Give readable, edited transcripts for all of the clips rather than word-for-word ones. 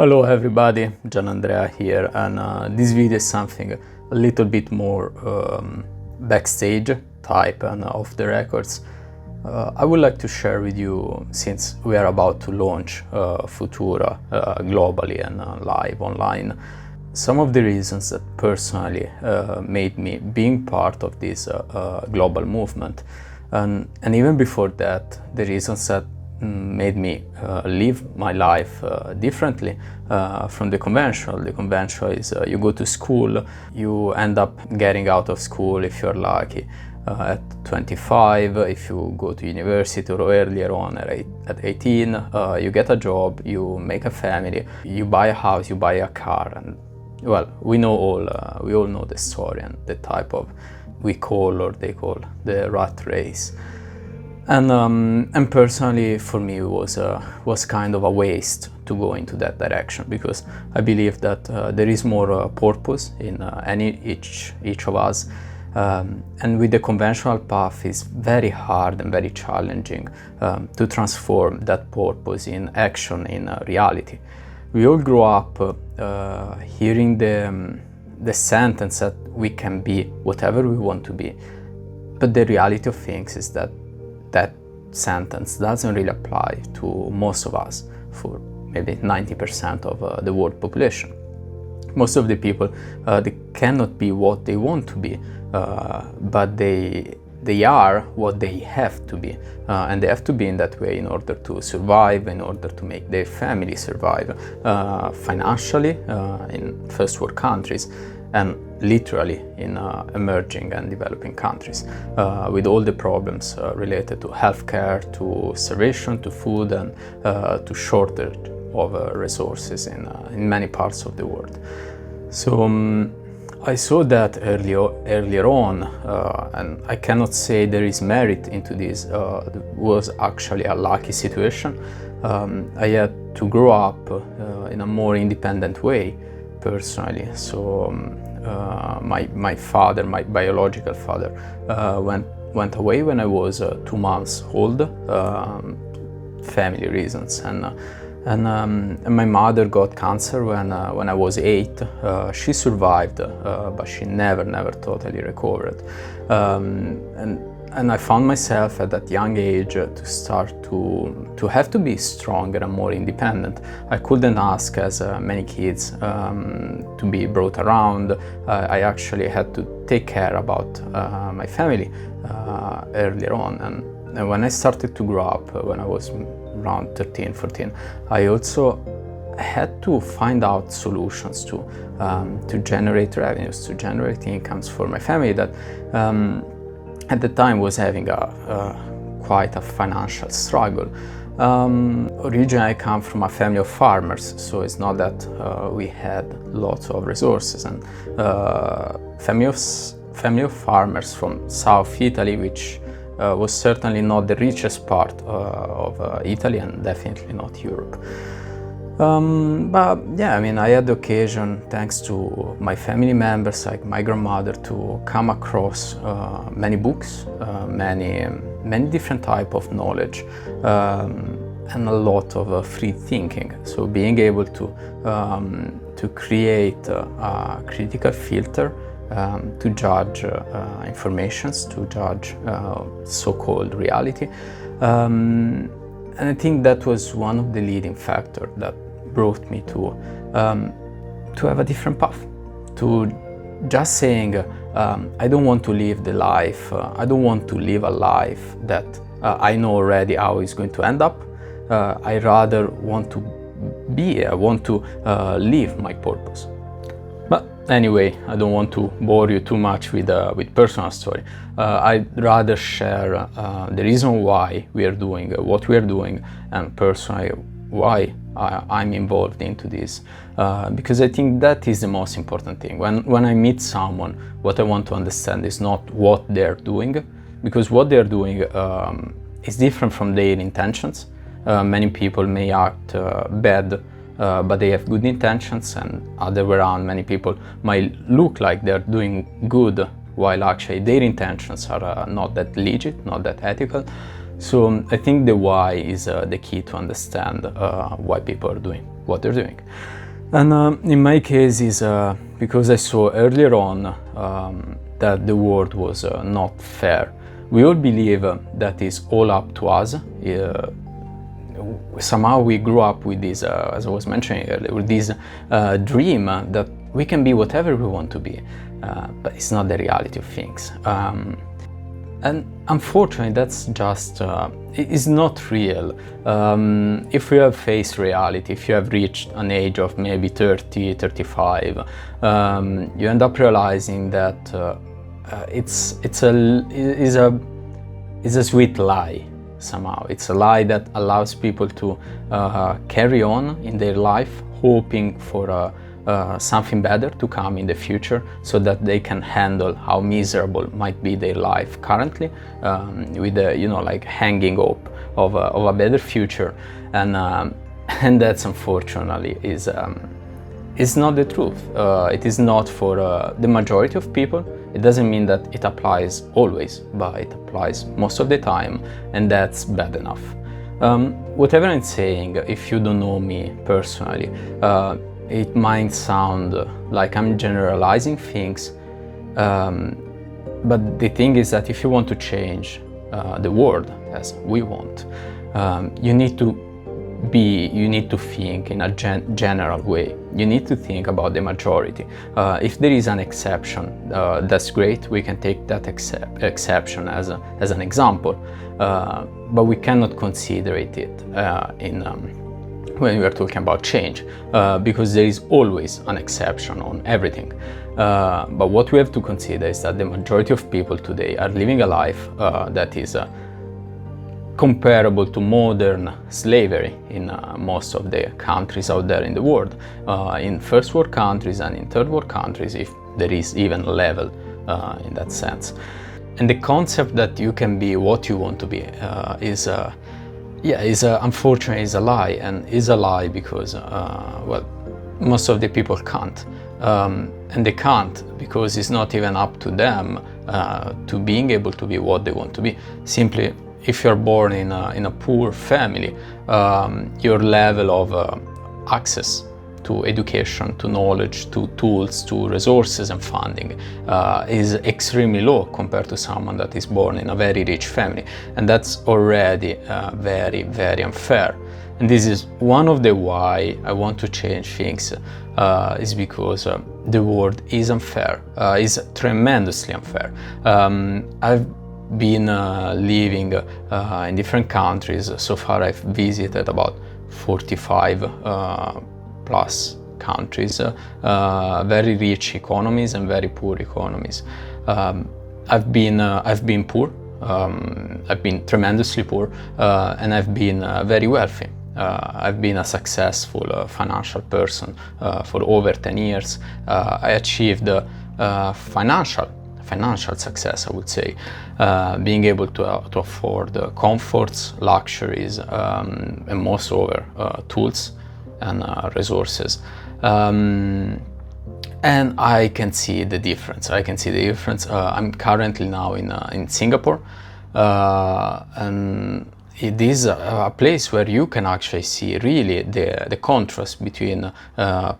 Hello everybody, Giannandrea here, and this video is something a little bit more backstage type and off the records. I would like to share with you, since we are about to launch Fvtura globally and live online, some of the reasons that personally made me being part of this global movement, and even before that, the reasons that made me live my life differently from the conventional. The conventional is you go to school, you end up getting out of school if you're lucky at 25, if you go to university or earlier on at 18, you get a job, you make a family, you buy a house, you buy a car, and well, we all know the story and the type of they call the rat race. And personally, for me, it was kind of a waste to go into that direction, because I believe that there is more purpose in each of us, and with the conventional path, it's very hard and very challenging to transform that purpose in action, in reality. We all grow up hearing the sentence that we can be whatever we want to be, but the reality of things is that sentence doesn't really apply to most of us, for maybe 90% of the world population. Most of the people, they cannot be what they want to be, but they are what they have to be, and they have to be in that way in order to survive, in order to make their family survive financially in first world countries, and literally in emerging and developing countries, with all the problems related to healthcare, to starvation, to food, and to shortage of resources in many parts of the world. So I saw that earlier on, and I cannot say there is merit into this. It was actually a lucky situation. I had to grow up in a more independent way, personally. So my father, my biological father, went away when I was 2 months old, family reasons, and my mother got cancer when I was 8. She survived, but she never totally recovered, and I found myself at that young age to start to have to be stronger and more independent. I couldn't ask, as many kids, to be brought around. I actually had to take care about my family earlier on, and when I started to grow up, when I was around 13, 14, I also had to find out solutions to generate revenues, to generate incomes for my family that at the time was having quite a financial struggle. Originally I come from a family of farmers, so it's not that we had lots of resources, and family of farmers from South Italy, which was certainly not the richest part of Italy, and definitely not Europe. But yeah, I mean, I had the occasion, thanks to my family members, like my grandmother, to come across many books, many different type of knowledge, and a lot of free thinking. So being able to create a critical filter to judge informations, to judge so-called reality, and I think that was one of the leading factors that brought me to have a different path. To just saying, I don't want to live the life, I don't want to live a life that I know already how it's going to end up. I rather want to live my purpose. But anyway, I don't want to bore you too much with personal story. I'd rather share the reason why we are doing what we are doing, and personally why I'm involved into this, because I think that is the most important thing. When I meet someone, what I want to understand is not what they're doing, because what they're doing is different from their intentions. Many people may act bad, but they have good intentions, and other way around, many people might look like they're doing good while actually their intentions are not that legit, not that ethical. So I think the why is the key to understand why people are doing what they're doing. And in my case is because I saw earlier on that the world was not fair. We all believe that it's all up to us. Somehow we grew up with this, as I was mentioning earlier, with this dream that we can be whatever we want to be, but it's not the reality of things. And unfortunately, that's just, it's not real. If you have faced reality, if you have reached an age of maybe 30, 35, you end up realizing that it's a sweet lie somehow. It's a lie that allows people to carry on in their life, hoping for something better to come in the future, so that they can handle how miserable might be their life currently, with the like hanging hope of a better future, and that's unfortunately is not the truth. It is not for the majority of people. It doesn't mean that it applies always, but it applies most of the time, and that's bad enough. Whatever I'm saying, if you don't know me personally, it might sound like I'm generalizing things, but the thing is that if you want to change the world as we want, you need to think in a general way. You need to think about the majority. If there is an exception, that's great. We can take that exception as an example, but we cannot consider it when we are talking about change, because there is always an exception on everything. But what we have to consider is that the majority of people today are living a life that is comparable to modern slavery in most of the countries out there in the world, in first world countries and in third world countries, if there is even a level in that sense. And the concept that you can be what you want to be is unfortunately is a lie, and is a lie because most of the people can't, and they can't because it's not even up to them to being able to be what they want to be. Simply, if you're born in a poor family, your level of access to education, to knowledge, to tools, to resources and funding is extremely low compared to someone that is born in a very rich family. And that's already very, very unfair. And this is one of the why I want to change things, is because the world is unfair, is tremendously unfair. I've been living in different countries. So far I've visited about 45 plus countries, very rich economies and very poor economies. I've been poor, I've been tremendously poor, and I've been very wealthy. I've been a successful financial person for over 10 years. I achieved financial success, I would say, being able to afford comforts, luxuries, and most over tools and resources. And I can see the difference. I'm currently now in Singapore, and it is a place where you can actually see really the contrast between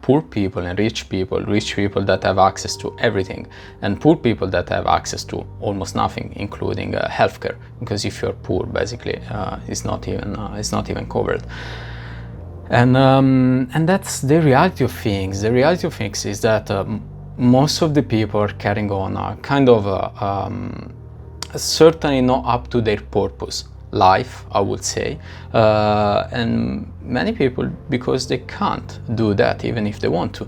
poor people and rich people that have access to everything, and poor people that have access to almost nothing, including healthcare, because if you're poor, basically, it's not even covered. And that's the reality of things. The reality of things is that most of the people are carrying on a kind of certainly not up to their purpose life, I would say, and many people, because they can't do that even if they want to.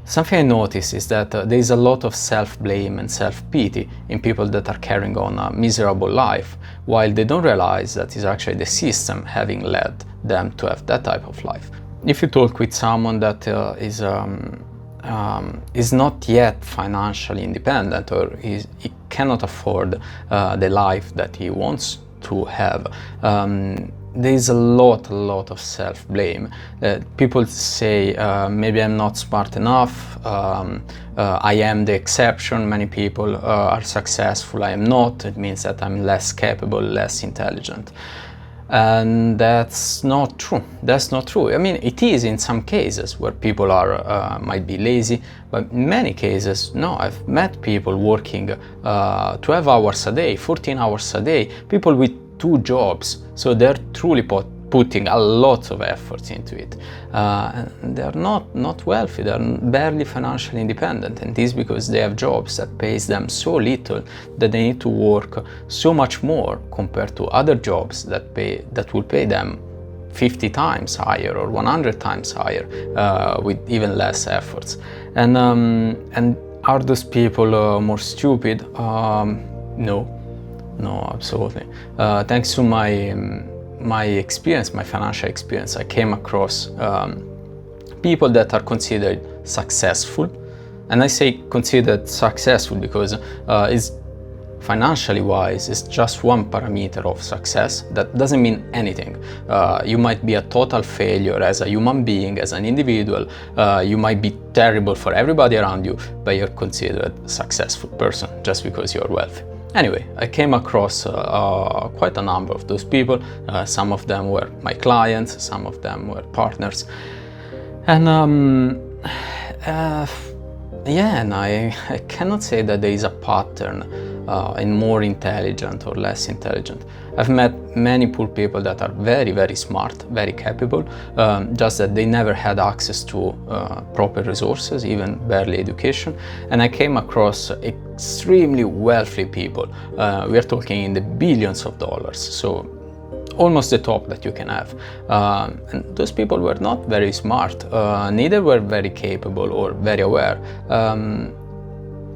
Something I notice is that there is a lot of self-blame and self-pity in people that are carrying on a miserable life, while they don't realize that it's actually the system having led them to have that type of life. If you talk with someone that is not yet financially independent, or he cannot afford the life that he wants to have, there is a lot of self-blame. People say maybe I'm not smart enough, I am the exception, many people are successful, I am not, it means that I'm less capable, less intelligent. And that's not true. That's not true. I mean, it is in some cases where people are might be lazy, but in many cases, no. I've met people working 12 hours a day, 14 hours a day, people with 2 jobs. So they're truly putting a lot of effort into it. And they're not wealthy, they're barely financially independent, and this because they have jobs that pays them so little that they need to work so much more compared to other jobs that will pay them 50 times higher or 100 times higher with even less efforts. And are those people more stupid? No, absolutely. Thanks to my experience, my financial experience, I came across people that are considered successful, and I say considered successful because it's financially wise, it's just one parameter of success. That doesn't mean anything. You might be a total failure as a human being, as an individual. You might be terrible for everybody around you, but you're considered a successful person just because you're wealthy. Anyway, I came across quite a number of those people. Some of them were my clients, some of them were partners. And and I cannot say that there is a pattern in more intelligent or less intelligent. I've met many poor people that are very smart, very capable, just that they never had access to proper resources, even barely education. And I came across extremely wealthy people. We are talking in the billions of dollars, so almost the top that you can have. And those people were not very smart, neither were very capable or very aware.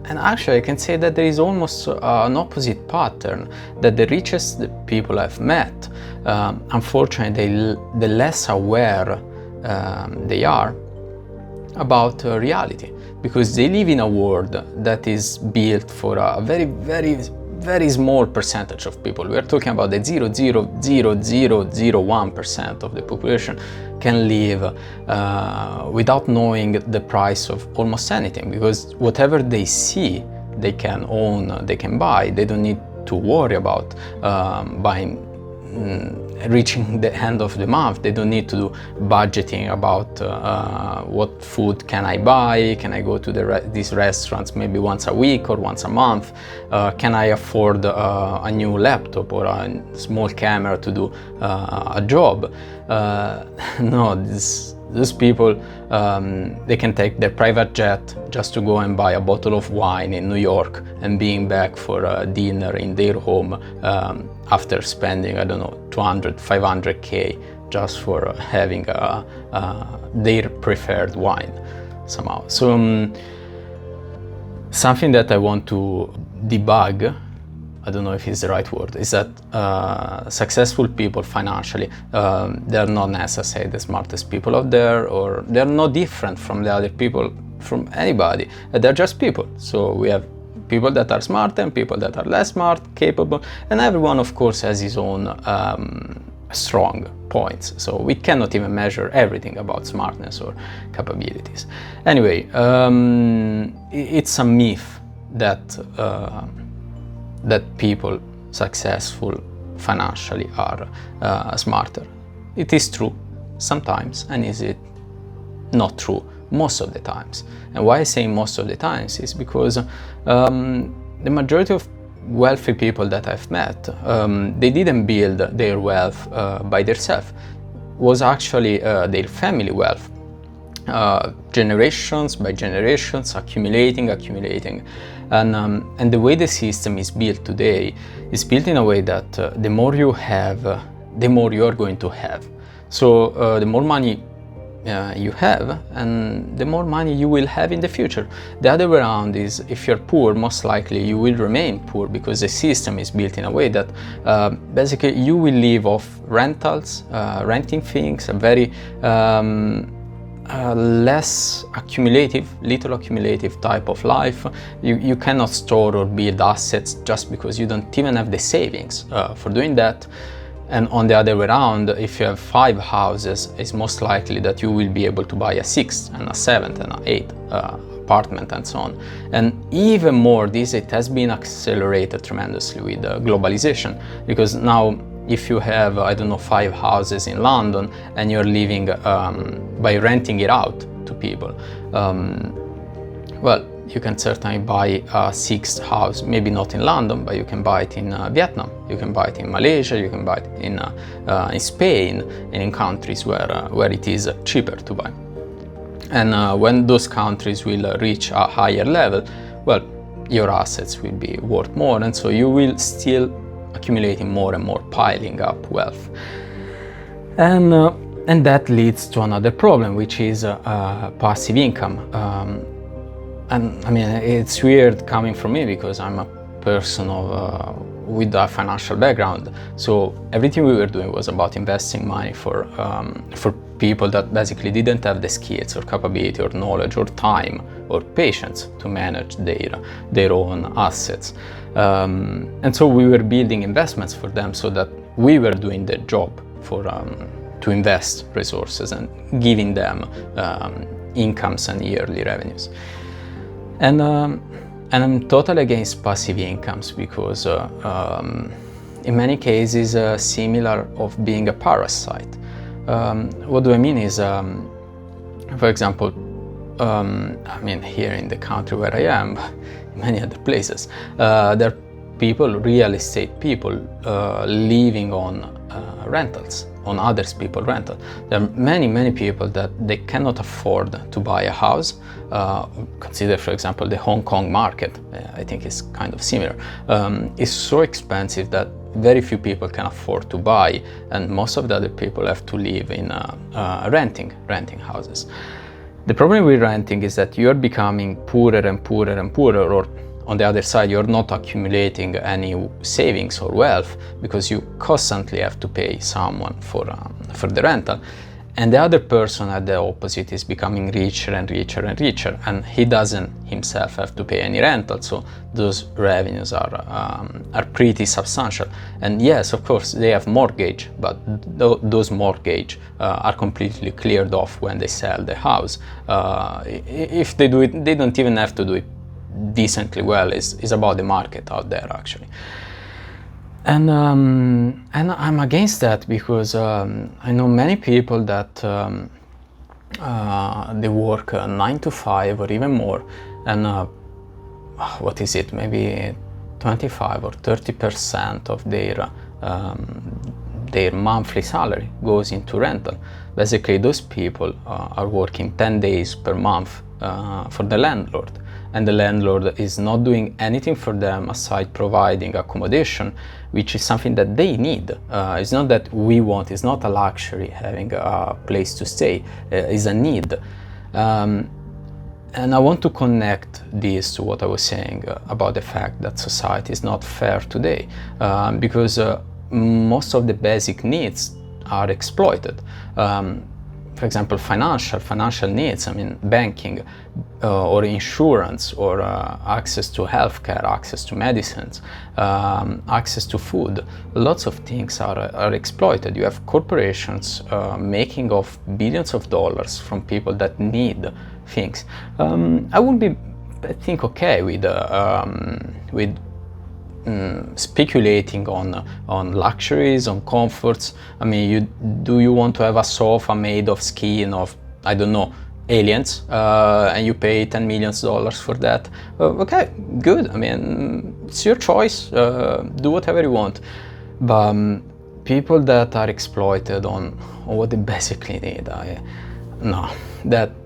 And actually I can say that there is almost an opposite pattern, that the richest people I've met, unfortunately the less aware they are about reality, because they live in a world that is built for a very small percentage of people. We are talking about the 0.00001% of the population can live without knowing the price of almost anything, because whatever they see, they can own, they can buy. They don't need to worry about reaching the end of the month. They don't need to do budgeting about what food can I buy, can I go to these restaurants maybe once a week or once a month, can I afford a new laptop or a small camera to do a job. No, these people, they can take their private jet just to go and buy a bottle of wine in New York and being back for a dinner in their home after spending, I don't know, 200, 500K just for having their preferred wine somehow. So something that I want to debug, I don't know if it's the right word, is that successful people financially, they're not necessarily the smartest people out there, or they're no different from the other people, from anybody. They're just people. So we have people that are smart and people that are less smart, capable, and everyone of course has his own strong points. So we cannot even measure everything about smartness or capabilities. Anyway, it's a myth that people successful financially are smarter. It is true sometimes, and is it not true most of the times? And why I say most of the times is because the majority of wealthy people that I've met, they didn't build their wealth by themselves. Was actually their family wealth. Generations by generations, accumulating, and the way the system is built today is built in a way that the more you have, the more you are going to have. So the more money you have, and the more money you will have in the future. The other way around is, if you're poor, most likely you will remain poor, because the system is built in a way that basically you will live off rentals, renting things, a very less little accumulative type of life. You cannot store or build assets just because you don't even have the savings for doing that. And on the other way around, if you have 5 houses, it's most likely that you will be able to buy a 6th and a 7th and an 8th apartment and so on. And even more, it has been accelerated tremendously with globalization, because now if you have, I don't know, 5 houses in London and you're living by renting it out to people, well, you can certainly buy a 6th house, maybe not in London, but you can buy it in Vietnam, you can buy it in Malaysia, you can buy it in Spain, and in countries where it is cheaper to buy. And when those countries will reach a higher level, well, your assets will be worth more, and so you will still accumulating more and more, piling up wealth. And that leads to another problem, which is passive income. And I mean, it's weird coming from me because I'm a person with a financial background. So everything we were doing was about investing money for people that basically didn't have the skills or capability or knowledge or time or patience to manage their own assets. And so we were building investments for them so that we were doing the job to invest resources and giving them incomes and yearly revenues. And I'm totally against passive incomes because in many cases similar of being a parasite. What do I mean is, for example, I mean here in the country where I am, in many other places, there are people, real estate people, living on rentals, on others people's rental. There are many people that they cannot afford to buy a house. Consider, for example, the Hong Kong market. I think it's kind of similar. It's so expensive that very few people can afford to buy, and most of the other people have to live in renting houses. The problem with renting is that you're becoming poorer and poorer and poorer, or on the other side, you're not accumulating any savings or wealth because you constantly have to pay someone for the rental. And the other person at the opposite is becoming richer and richer and richer, and he doesn't himself have to pay any rental, so those revenues are pretty substantial. And yes, of course, they have mortgage, but those mortgage are completely cleared off when they sell the house. If they do it, they don't even have to do it decently well. It's about the market out there, actually. And I'm against that because I know many people that they work 9 to 5 or even more, and what is it, maybe 25 or 30% of their monthly salary goes into rental. Basically, those people are working 10 days per month for the landlord, and the landlord is not doing anything for them aside providing accommodation, which is something that they need. It's not that we want, it's not a luxury having a place to stay, it's a need. And I want to connect this to what I was saying about the fact that society is not fair today, because most of the basic needs are exploited. For example, financial needs, I mean banking or insurance or access to healthcare, access to medicines, access to food. Lots of things are exploited. You have corporations making off billions of dollars from people that need things. I would be, I think, okay with speculating on luxuries, on comforts. I mean, do you want to have a sofa made of skin of, I don't know, aliens, and you pay $10 million for that? Okay, good. I mean, it's your choice. Do whatever you want. But people that are exploited on what they basically need, no,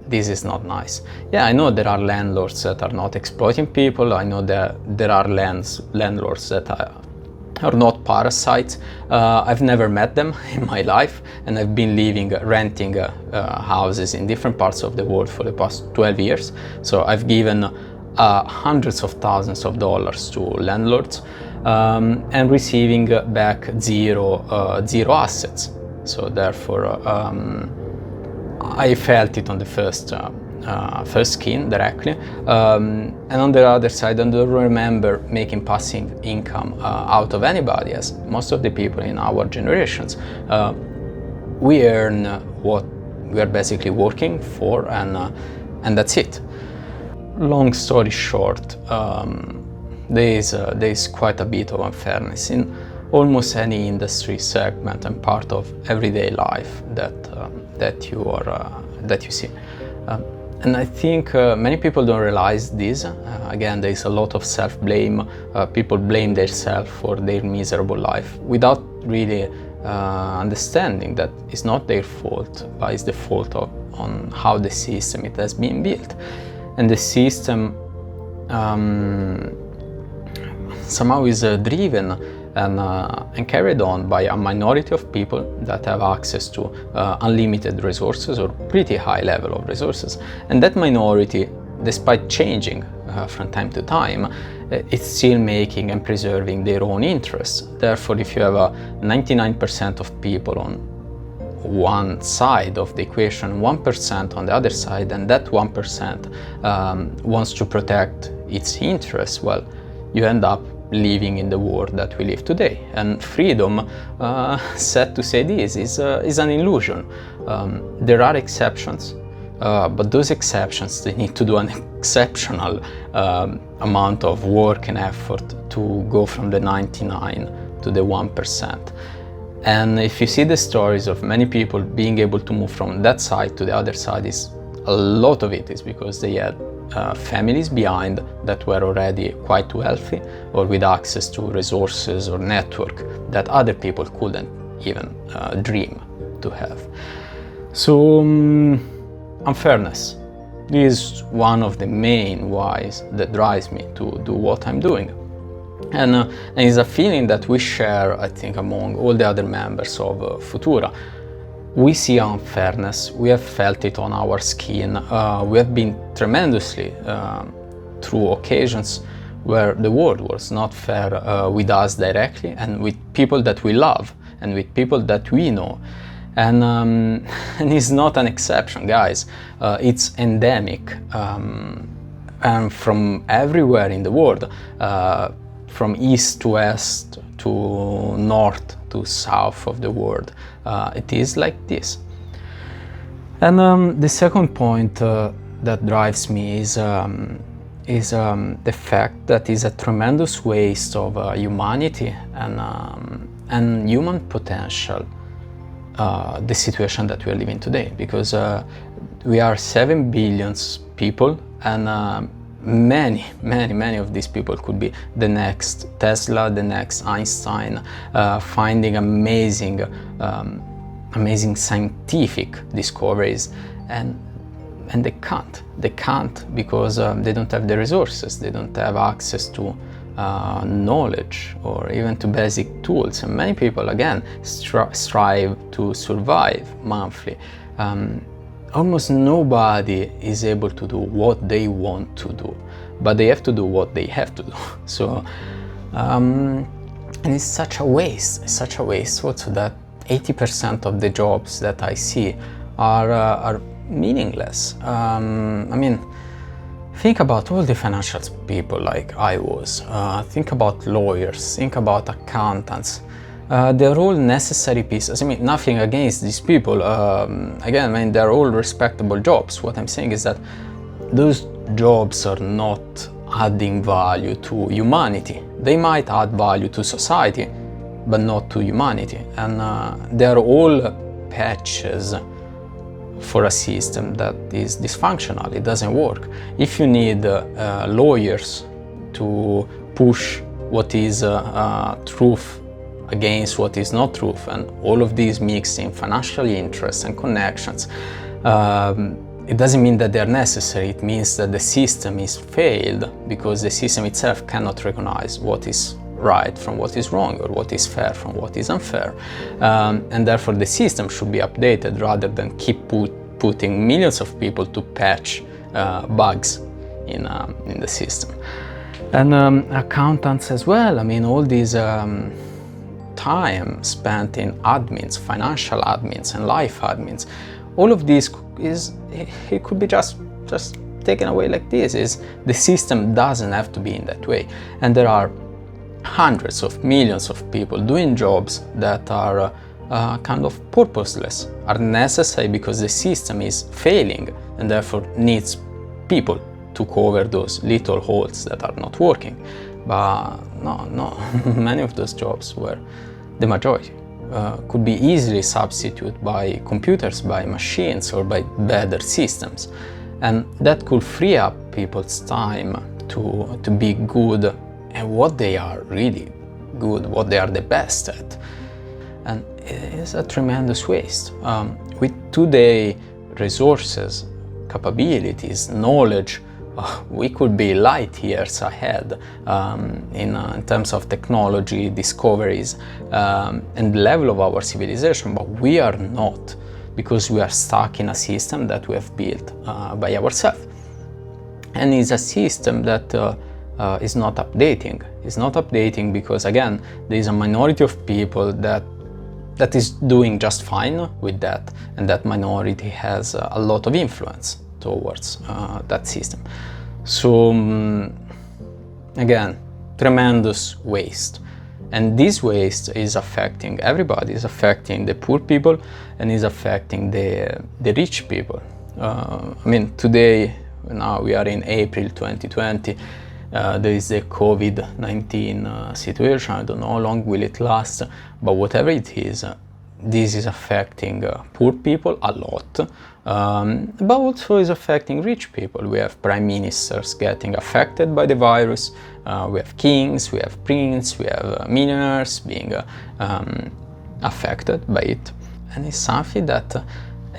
this is not nice. Yeah, I know there are landlords that are not exploiting people. I know there are landlords that are not parasites. I've never met them in my life, and I've been renting houses in different parts of the world for the past 12 years. So I've given hundreds of thousands of dollars to landlords and receiving back zero assets. So therefore, I felt it on the first first skin directly, and on the other side, I don't remember making passive income out of anybody, as most of the people in our generations. We earn what we are basically working for, and that's it. Long story short, there is quite a bit of unfairness in almost any industry segment and part of everyday life that you see. And I think many people don't realize this. Again, there is a lot of self-blame. People blame themselves for their miserable life without really understanding that it's not their fault, but it's the fault on how the system it has been built. And the system somehow is driven and carried on by a minority of people that have access to unlimited resources or pretty high level of resources. And that minority, despite changing from time to time, it's still making and preserving their own interests. Therefore, if you have 99% of people on one side of the equation, 1% on the other side, and that 1% wants to protect its interests, well, you end up living in the world that we live today. And freedom, sad to say this, is an illusion. There are exceptions, but those exceptions, they need to do an exceptional amount of work and effort to go from the 99 to the 1%. And if you see the stories of many people being able to move from that side to the other side, a lot of it is because they had families behind that were already quite wealthy or with access to resources or network that other people couldn't even dream to have. So unfairness is one of the main whys that drives me to do what I'm doing. And it's a feeling that we share, I think, among all the other members of Fvtura. We see unfairness, we have felt it on our skin, we have been tremendously through occasions where the world was not fair with us directly and with people that we love and with people that we know. And it's not an exception, guys, it's endemic and from everywhere in the world, from east to west to north to south of the world. It is like this. And the second point that drives me is the fact that it's a tremendous waste of humanity and human potential, the situation that we are living today, because we are 7 billion people, and many of these people could be the next Tesla, the next Einstein, finding amazing scientific discoveries, and they can't because they don't have the resources, they don't have access to knowledge or even to basic tools. And many people, again, strive to survive monthly. Almost nobody is able to do what they want to do, but they have to do what they have to do. So, and it's such a waste. Also, that 80% of the jobs that I see are meaningless. I mean, think about all the financial people like I was. Think about lawyers. Think about accountants. They're all necessary pieces. I mean, nothing against these people. Again, I mean, they're all respectable jobs. What I'm saying is that those jobs are not adding value to humanity. They might add value to society, but not to humanity. And they're all patches for a system that is dysfunctional. It doesn't work. If you need lawyers to push what is truth against what is not truth, and all of these mixed in financial interests and connections, it doesn't mean that they're necessary. It means that the system is failed because the system itself cannot recognize what is right from what is wrong, or what is fair from what is unfair, and therefore the system should be updated rather than keep putting millions of people to patch bugs in the system. And accountants as well. I mean, all these time spent in admins, financial admins and life admins, all of this it could be just just taken away like this. Is the system doesn't have to be in that way, and there are hundreds of millions of people doing jobs that are kind of purposeless, are necessary because the system is failing and therefore needs people to cover those little holes that are not working. But no, many of those jobs were the majority. Could be easily substituted by computers, by machines, or by better systems. And that could free up people's time to be good at what they are really good, what they are the best at. And it's a tremendous waste. With today resources, capabilities, knowledge, we could be light years ahead in terms of technology, discoveries, and the level of our civilization, but we are not, because we are stuck in a system that we have built by ourselves. And it's a system that is not updating. It's not updating because, again, there is a minority of people that is doing just fine with that, and that minority has a lot of influence towards that system. So again, tremendous waste, and this waste is affecting everybody. Is affecting the poor people and is affecting the rich people. I mean, today, now we are in April 2020, there is the COVID-19 situation. I don't know how long will it last, but whatever it is, this is affecting poor people a lot, but also is affecting rich people. We have prime ministers getting affected by the virus, we have kings, we have princes, we have millionaires being affected by it. And it's something that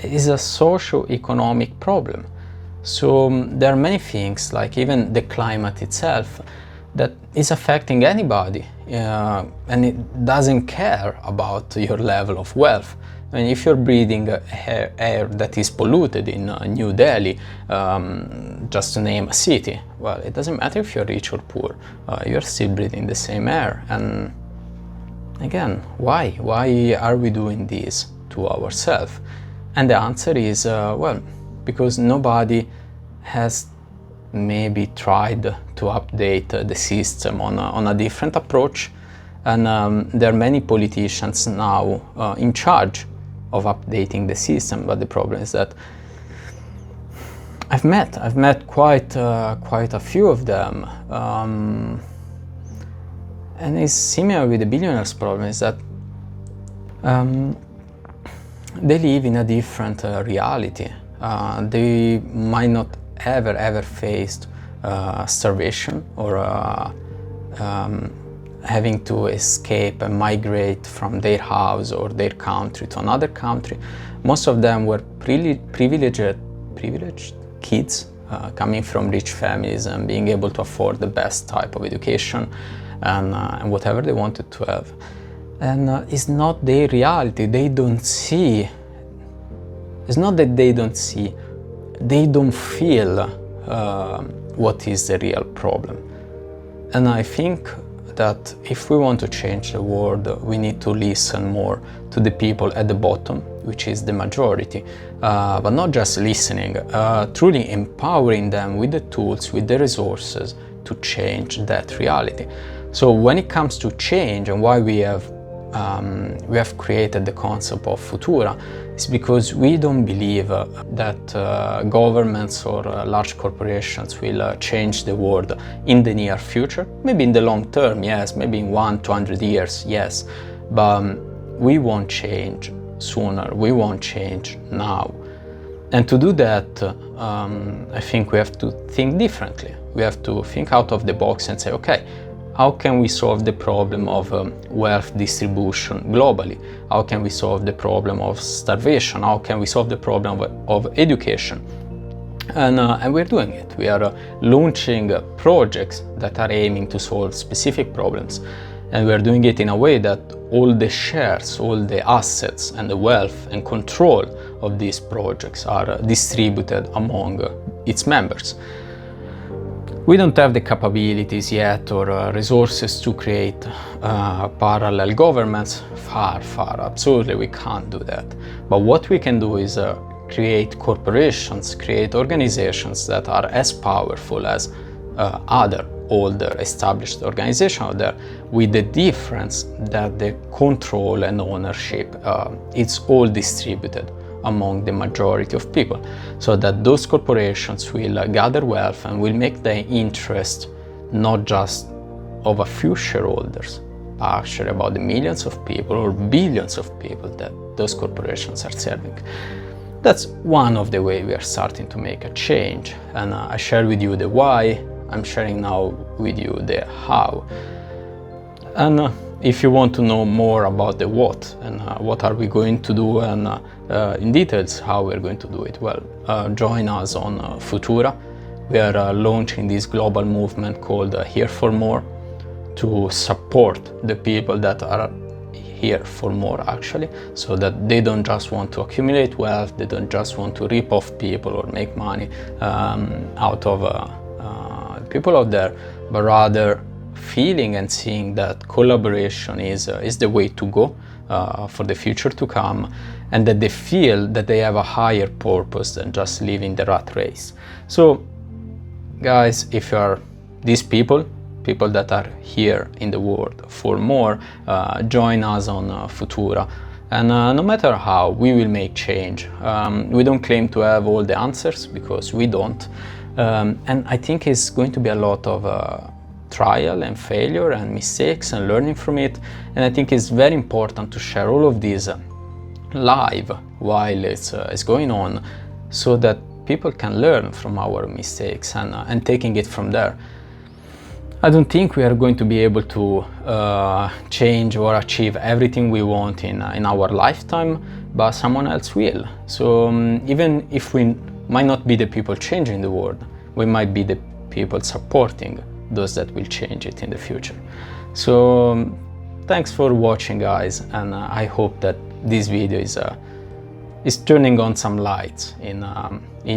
is a socio-economic problem. So there are many things, like even the climate itself, that is affecting anybody, and it doesn't care about your level of wealth. I mean, if you're breathing air that is polluted in New Delhi, just to name a city, well, it doesn't matter if you're rich or poor, you're still breathing the same air. And again, why? Why are we doing this to ourselves? And the answer is, well, because nobody has maybe tried to update the system on a different approach. And there are many politicians now in charge of updating the system, but the problem is that I've met quite a few of them, and it's similar with the billionaires' problem, is that they live in a different reality. They might not ever faced starvation or having to escape and migrate from their house or their country to another country. Most of them were privileged kids coming from rich families and being able to afford the best type of education and whatever they wanted to have. And it's not their reality. They don't see. It's not that they don't see. They don't feel what is the real problem. And I think that if we want to change the world, we need to listen more to the people at the bottom, which is the majority, but not just listening, truly empowering them with the tools, with the resources to change that reality. So when it comes to change and why we have created the concept of Fvtura, is because we don't believe that governments or large corporations will change the world in the near future. Maybe in the long term, yes, maybe in 100-200 years, yes, but we won't change sooner, we won't change now. And to do that, I think we have to think differently. We have to think out of the box and say, okay, how can we solve the problem of wealth distribution globally? How can we solve the problem of starvation? How can we solve the problem of education? And we're doing it. We are launching projects that are aiming to solve specific problems. And we're doing it in a way that all the shares, all the assets and the wealth and control of these projects are distributed among its members. We don't have the capabilities yet or resources to create parallel governments. Far, absolutely, we can't do that. But what we can do is create corporations, create organizations that are as powerful as other older established organizations out there, with the difference that the control and ownership, it's all distributed among the majority of people, so that those corporations will gather wealth and will make the interest not just of a few shareholders, but actually about the millions of people or billions of people that those corporations are serving. That's one of the ways we are starting to make a change, and I share with you the why. I'm sharing now with you the how. And if you want to know more about the what and what are we going to do, and in details how we're going to do it, well, join us on Fvtura. We are launching this global movement called Here4More to support the people that are here for more, actually, so that they don't just want to accumulate wealth, they don't just want to rip off people or make money out of people out there, but rather feeling and seeing that collaboration is the way to go for the future to come, and that they feel that they have a higher purpose than just living the rat race. So guys, if you are these people that are here in the world for more, join us on Fvtura, and no matter how, we will make change. We don't claim to have all the answers, because we don't. And I think it's going to be a lot of trial and failure and mistakes and learning from it. And I think it's very important to share all of these live while it's going on, so that people can learn from our mistakes and taking it from there. I don't think we are going to be able to change or achieve everything we want in our lifetime, but someone else will. So even if we might not be the people changing the world, we might be the people supporting those that will change it in the future. So thanks for watching, guys, and I hope that this video is turning on some lights in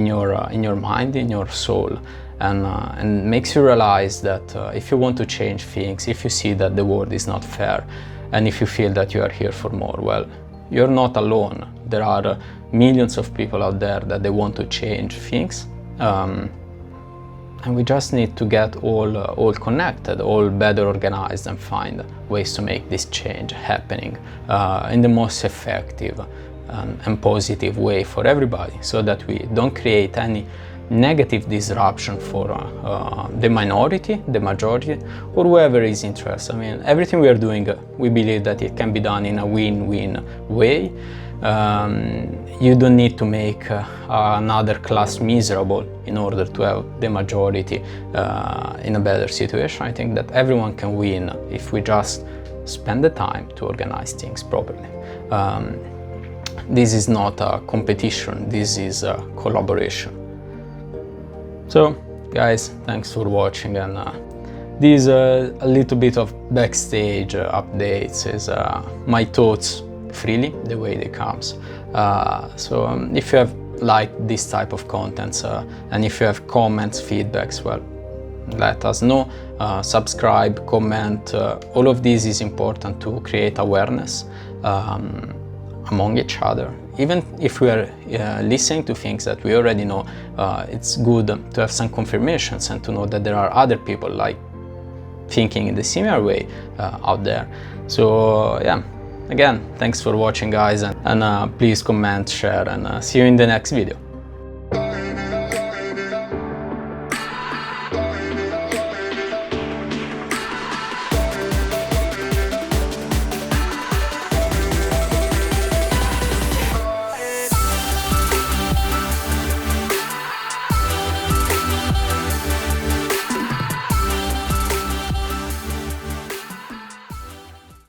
your mind, in your soul, and makes you realize that if you want to change things, if you see that the world is not fair, and if you feel that you are here for more, well, you're not alone. There are millions of people out there that they want to change things, and we just need to get all connected, all better organized, and find ways to make this change happening in the most effective and positive way for everybody, so that we don't create any negative disruption for the minority, the majority, or whoever is interested. I mean, everything we are doing, we believe that it can be done in a win-win way. You don't need to make another class miserable in order to have the majority in a better situation. I think that everyone can win if we just spend the time to organize things properly. This is not a competition, this is a collaboration. So guys, thanks for watching, and this a little bit of backstage updates is my thoughts freely, the way they comes. So if you have liked this type of contents, and if you have comments, feedbacks, well, let us know. Subscribe, comment, all of this is important to create awareness among each other. Even if we are listening to things that we already know, it's good to have some confirmations and to know that there are other people like thinking in the similar way out there. So yeah, again, thanks for watching, guys, and please comment, share, and see you in the next video.